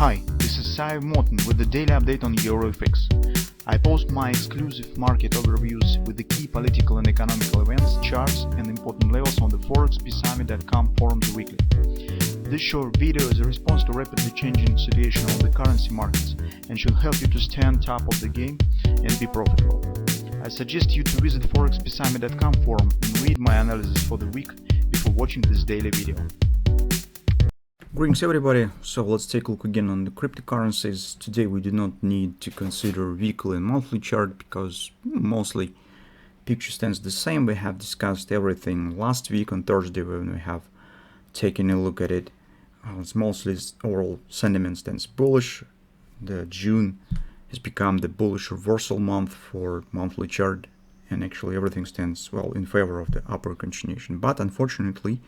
Hi, this is Sive Morten with the daily update on EuroFX. I post my exclusive market overviews with the key political and economical events, charts and important levels on the ForexPeaceArmy.com forums weekly. This short video is a response to rapidly changing situation on the currency markets and should help you to stay on top of the game and be profitable. I suggest you to visit ForexPeaceArmy.com forum and read my analysis for the week before watching this daily video. Greetings everybody, so let's take a look again on the cryptocurrencies. Today we do not need to consider weekly and monthly chart because mostly picture stands the same. We have discussed everything last week on Thursday when we have taken a look at it. It's mostly overall sentiment stands bullish. The June has become the bullish reversal month for monthly chart, and actually everything stands well in favor of the upper continuation. But unfortunately,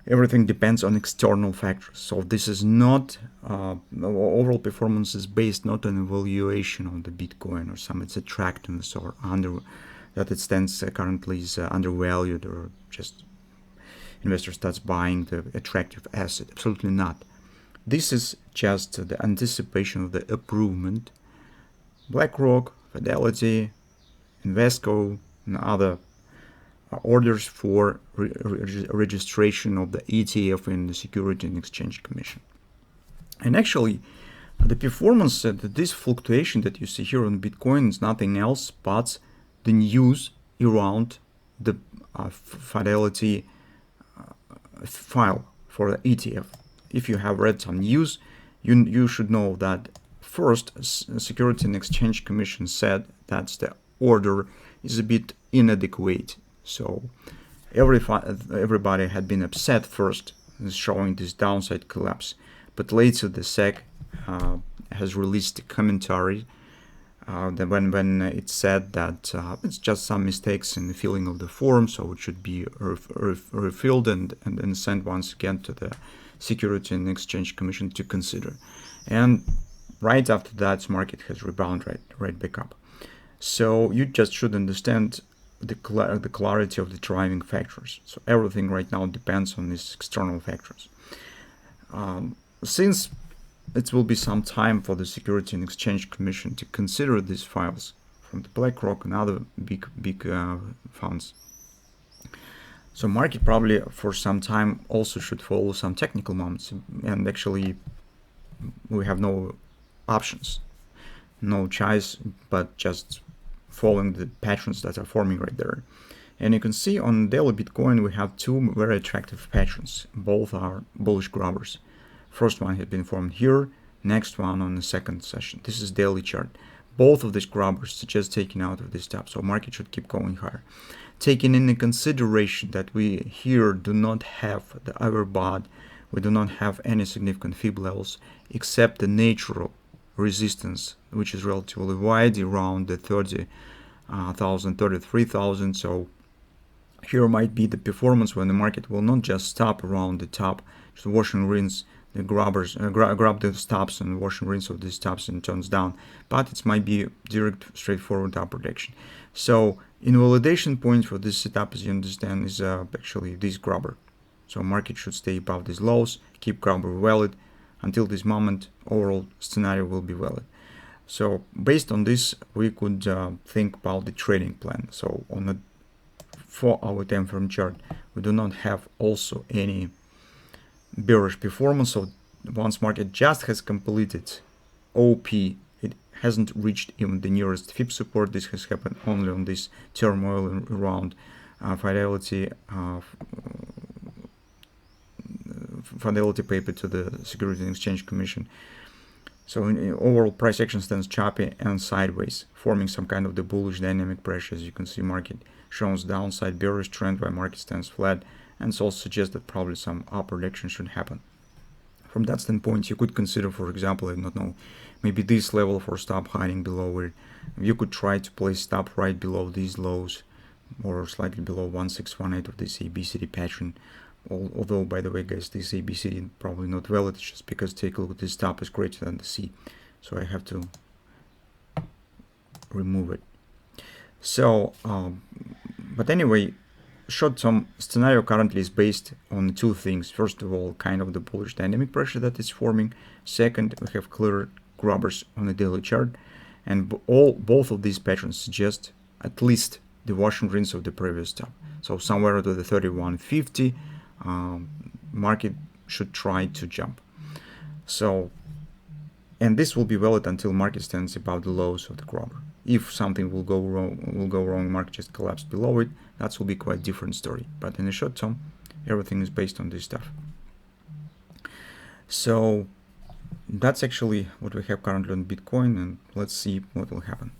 everything depends on external factors. So this is not overall performance is based not on evaluation of the Bitcoin or some its attractiveness or that it stands currently is undervalued or just investor starts buying the attractive asset. Absolutely not. This is just the anticipation of the improvement. BlackRock, Fidelity, Invesco, and other orders for registration of the ETF in the Security and Exchange Commission. And actually, the performance, this fluctuation that you see here on Bitcoin is nothing else but the news around the Fidelity file for the ETF. If you have read some news, you should know that first, Security and Exchange Commission said that the order is a bit inadequate. So everybody had been upset first, showing this downside collapse. But later the SEC has released a commentary that when it said that it's just some mistakes in the filling of the form, so it should be refilled and sent once again to the Security and Exchange Commission to consider. And right after that, market has rebounded right back up. So you just should understand the clarity of the driving factors. So everything right now depends on these external factors. Since it will be some time for the Security and Exchange Commission to consider these files from the BlackRock and other big funds, so market probably for some time also should follow some technical moments, and actually we have no options, no choice but just following the patterns that are forming right there. And you can see on daily Bitcoin we have two very attractive patterns. Both are bullish grabbers. First one has been formed here, next one on the second session. This is daily chart. Both of these grabbers suggest taking out of this top, so market should keep going higher. Taking into consideration that we here do not have the overbought, we do not have any significant fib levels except the natural resistance, which is relatively wide around the 30,000, 33,000. So here might be the performance when the market will not just stop around the top, just wash and rinse the grabbers, grab the stops and wash and rinse of these stops and turns down, but it might be direct, straightforward upward action. So invalidation point for this setup, as you understand, is actually this grabber. So market should stay above these lows, keep grabber valid. Until this moment, overall scenario will be valid. So based on this, we could think about the trading plan. So on a 4-hour time frame chart, we do not have also any bearish performance. So once market just has completed OP, it hasn't reached even the nearest fib support. This has happened only on this turmoil around Fidelity paper to the Security and Exchange Commission. So in overall price action stands choppy and sideways, forming some kind of the bullish dynamic pressure. As you can see, market shows downside bearish trend while market stands flat, and it also suggests that probably some upward action should happen. From that standpoint, you could consider, for example, I don't know, maybe this level for stop hiding below it. You could try to place stop right below these lows or slightly below 1618 of this ABCD pattern. Although, by the way, guys, this ABCD probably not valid, it's just because take a look at this top is greater than the C. So I have to remove it. So, but anyway, short-term scenario currently is based on two things. First of all, kind of the bullish dynamic pressure that is forming. Second, we have clear grabbers on the daily chart, and both of these patterns suggest at least the wash and rinse of the previous top. So somewhere to the 3150, market should try to jump. So, and this will be valid until market stands above the lows of the grabber. If something will go wrong, market just collapse below it, that will be quite different story. But in the short term, everything is based on this stuff. So that's actually what we have currently on Bitcoin, and let's see what will happen.